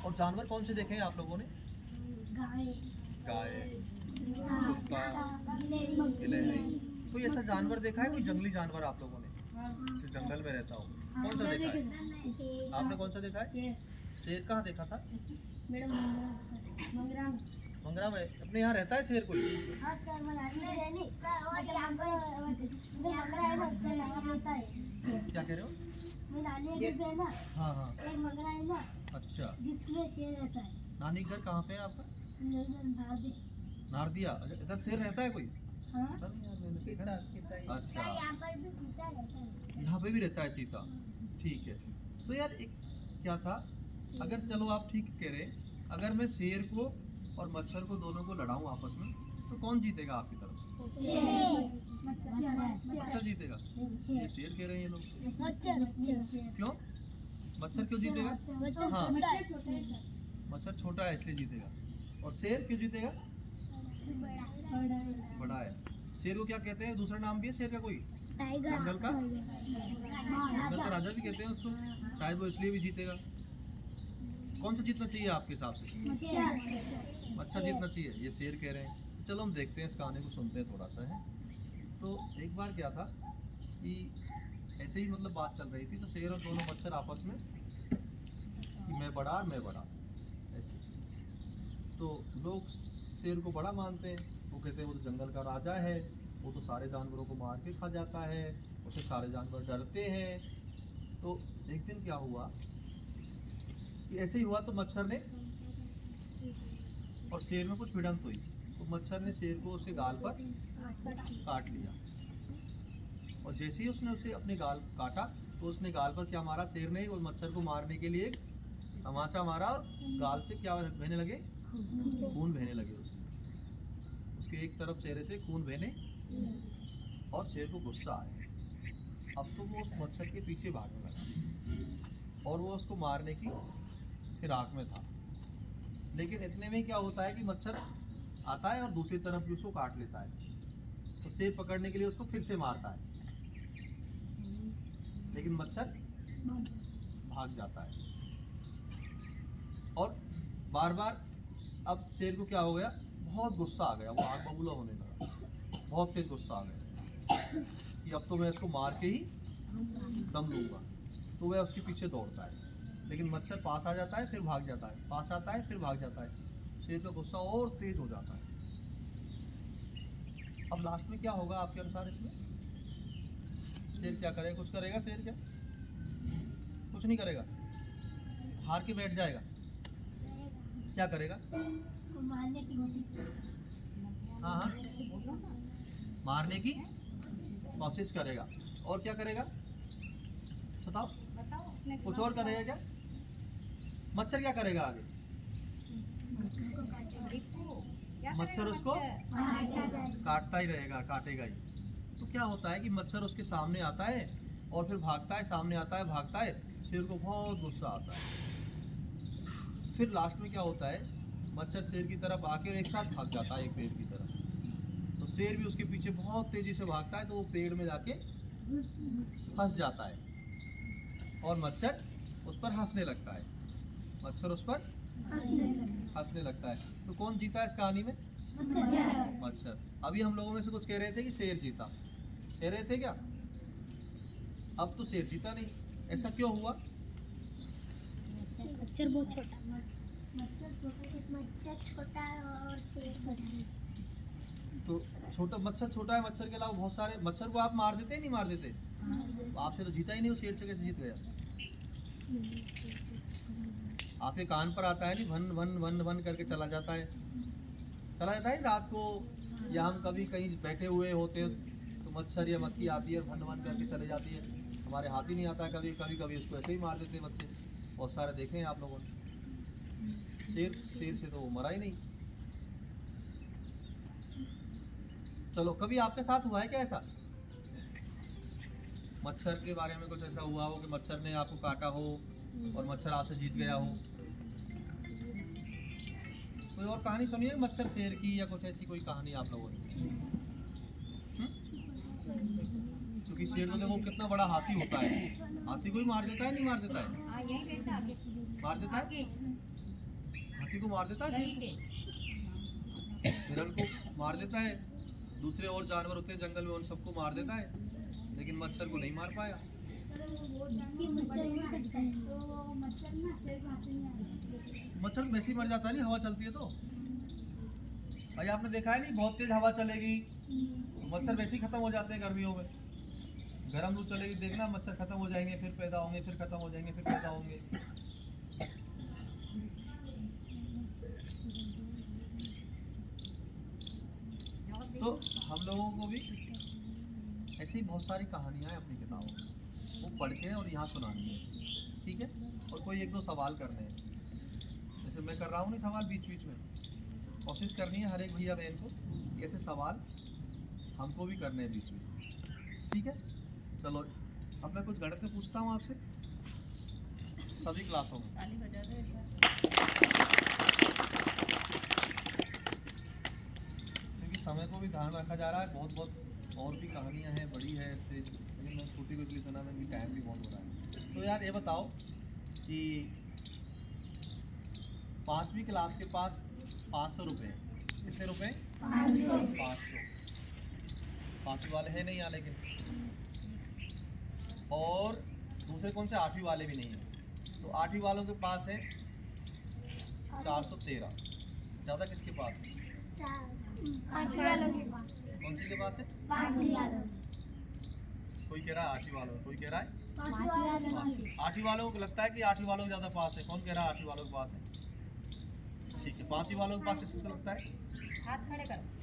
और जानवर कौन से देखे हैं आप लोगों ने? गाय, गाय, कुत्ता, गिलहरी। कोई ऐसा जानवर देखा है, कोई जंगली जानवर आप लोगों ने जो जंगल में रहता हो? कौन सा देखा है? आपने कौन सा देखा है? शेर कहाँ देखा था? मंगरा में। अपने यहाँ रहता है शेर कोई? क्या कह रहे हो? हाँ हाँ। एक मंगरा है ना, अच्छा, जिसमें शेर रहता है। नानी घर कहाँ पे है आपका? नारदिया। अच्छा, इधर शेर रहता है कोई? हाँ? पता नहीं यार, मैंने देखा नहीं। अच्छा, यहाँ पर भी चीता रहता है। यहाँ पे भी रहता है चीता। ठीक है। तो यार एक क्या था, अगर चलो आप ठीक कह रहे, अगर मैं शेर को और मच्छर को दोनों को लड़ाऊं आपस में, तो कौन जीतेगा आपकी तरफ से? मच्छर जीतेगा। ये शेर कह रहे हैं ये लोग। क्यों? मच्छर क्यों जीतेगा? हाँ, मच्छर छोटा है इसलिए जीतेगा। और शेर क्यों जीतेगा? बड़ा है। शेर को क्या कहते हैं? दूसरा नाम भी है शेर का कोई? जंगल का राजा भी कहते हैं उसको। शायद वो इसलिए भी जीतेगा। कौन सा जीतना चाहिए आपके हिसाब से? मच्छर जीतना चाहिए, ये शेर कह रहे हैं। चलो हम देखते हैं, इस कहानी को सुनते हैं थोड़ा सा है। तो एक बार क्या था कि ऐसे ही मतलब बात चल रही थी, तो शेर और दोनों मच्छर आपस में कि मैं बड़ा ऐसे। तो लोग शेर को बड़ा मानते हैं, वो कहते हैं वो तो जंगल का राजा है, वो तो सारे जानवरों को मार के खा जाता है, उससे सारे जानवर डरते हैं। तो एक दिन क्या हुआ कि ऐसे ही हुआ, तो मच्छर ने और शेर में कुछ भिड़ंत हुई, तो मच्छर ने शेर को उसके गाल पर काट लिया। और जैसे ही उसने उसे अपने गाल काटा, तो उसने गाल पर क्या मारा शेर ने, और मच्छर को मारने के लिए एक तमाचा मारा, और गाल से क्या बहने लगे? खून बहने लगे उसके एक तरफ चेहरे से खून बहने। और शेर को गुस्सा आया। अब तो वो उस मच्छर के पीछे भागने लगा, और वो उसको मारने की फिराक में था। लेकिन इतने में क्या होता है कि मच्छर आता है और दूसरी तरफ भी उसको काट लेता है। तो शेर पकड़ने के लिए उसको फिर से मारता है, लेकिन मच्छर भाग जाता है। और बार बार अब शेर को क्या हो गया? बहुत गुस्सा आ गया, वो आग बबूला होने लगा, बहुत तेज गुस्सा आ गया कि अब तो मैं इसको मार के ही दम लूंगा। तो वह उसके पीछे दौड़ता है, लेकिन मच्छर पास आ जाता है, फिर भाग जाता है, पास आता है, फिर भाग जाता है। शेर का गुस्सा और तेज हो जाता है। अब लास्ट में क्या होगा आपके अनुसार इसमें? शेर क्या करेगा? कुछ करेगा शेर? क्या कुछ नहीं करेगा, हार के बैठ जाएगा। क्या करेगा? मारने की कोशिश। हाँ हाँ, मारने की कोशिश करेगा। और क्या करेगा? बताओ कुछ और करेगा क्या? मच्छर क्या करेगा आगे? मच्छर उसको काटता ही रहेगा, काटेगा ही। तो क्या होता है कि मच्छर उसके सामने आता है और फिर भागता है, सामने आता है, भागता है। शेर को बहुत गुस्सा आता है। फिर लास्ट में क्या होता है? मच्छर शेर की तरफ आके एक साथ भाग जाता है एक पेड़ की तरफ। तो शेर भी उसके पीछे बहुत तेजी से भागता है, तो वो पेड़ में जाके फंस जाता है, और मच्छर उस पर हंसने लगता है। मच्छर उस पर हंसने लगता है। तो कौन जीता इस कहानी में? मच्छर। अभी हम लोगों में से कुछ कह रहे थे कि शेर जीता, कह रहे थे क्या? अब तो शेर जीता नहीं, ऐसा क्यों हुआ? मच्छर बहुत छोटा, मच्छर छोटा है और शेर बड़ा है। तो छोटा मच्छर छोटा है, मच्छर के अलावा बहुत सारे मच्छर को आप मार देते नहीं मार देते? तो आपसे तो जीता ही नहीं, वो शेर से कैसे जीत गया? आपके कान पर आता है नहीं, वन वन वन वन करके चला जाता है रात को, या हम कभी कहीं बैठे हुए होते तो मच्छर या मक्खी आती है, वन वन करके चले जाती है। हमारे हाथ ही नहीं आता है, कभी कभी उसको ऐसे ही मार देते हैं बच्चे। बहुत सारे देखे हैं आप लोगों ने। शेर से तो वो मरा ही नहीं। चलो, कभी आपके साथ हुआ है क्या ऐसा? मच्छर के बारे में कुछ ऐसा हुआ हो कि मच्छर ने आपको काटा हो और मच्छर आपसे जीत गया हो? कोई और कहानी सुनिए मच्छर शेर की, या कुछ ऐसी कोई कहानी आप लोगों ने? क्योंकि शेर तो देखो कितना बड़ा हाथी होता है, हाथी को ही मार देता है, नहीं मार देता है? यही बैठता आगे, मार देता है। हाथी को मार देता है, हिरण को मार देता है, दूसरे और जानवर होते हैं जंगल में उन सबको मार देता है, लेकिन मच्छर को नहीं मार पाया। मच्छर वैसे ही मर जाता है नहीं, हवा चलती है तो। भाई आपने देखा है नहीं, बहुत तेज हवा चलेगी मच्छर वैसे ही खत्म हो जाते हैं गर्मियों में। गर्म लू चलेगी, देखना मच्छर खत्म हो जाएंगे, फिर पैदा होंगे, फिर खत्म हो जाएंगे, फिर पैदा होंगे। तो हम लोगों को भी ऐसी ही बहुत सारी कहानियाँ हैं अपनी किताबों में, वो पढ़ के और यहाँ सुनानी है, ठीक है। और कोई एक दो सवाल करने हैं, जैसे मैं कर रहा हूँ नहीं सवाल बीच बीच में, कोशिश करनी है हर एक भैया बहन को कि ऐसे सवाल हमको भी करने हैं बीच में, ठीक है। चलो अब मैं कुछ गणित में पूछता हूँ आपसे, सभी क्लासों में। क्योंकि समय को भी ध्यान रखा जा रहा है, बहुत बहुत और भी कहानियाँ हैं, बड़ी है इससे, लेकिन मैं छोटी को इसलिए सुना, मैं टाइम भी बहुत हो रहा है। तो यार ये बताओ कि 5वीं क्लास के पास 500 रुपये, कितने रुपए? 500। 5वीं वाले हैं नहीं यहाँ, लेकिन और दूसरे कौन से 8वीं वाले भी नहीं हैं, तो 8वीं वालों के पास है 413। ज़्यादा किसके पास है? कौन सी के पास है? कोई कह रहा है 8वीं वालों, कोई कह रहा है 8वीं वालों को लगता है कि 8वीं वालों को ज़्यादा पास है। कौन कह रहा है 8वीं वालों के पास है? ठीक है, 5वीं वालों के पास किसको लगता है? हाथ खड़े करो।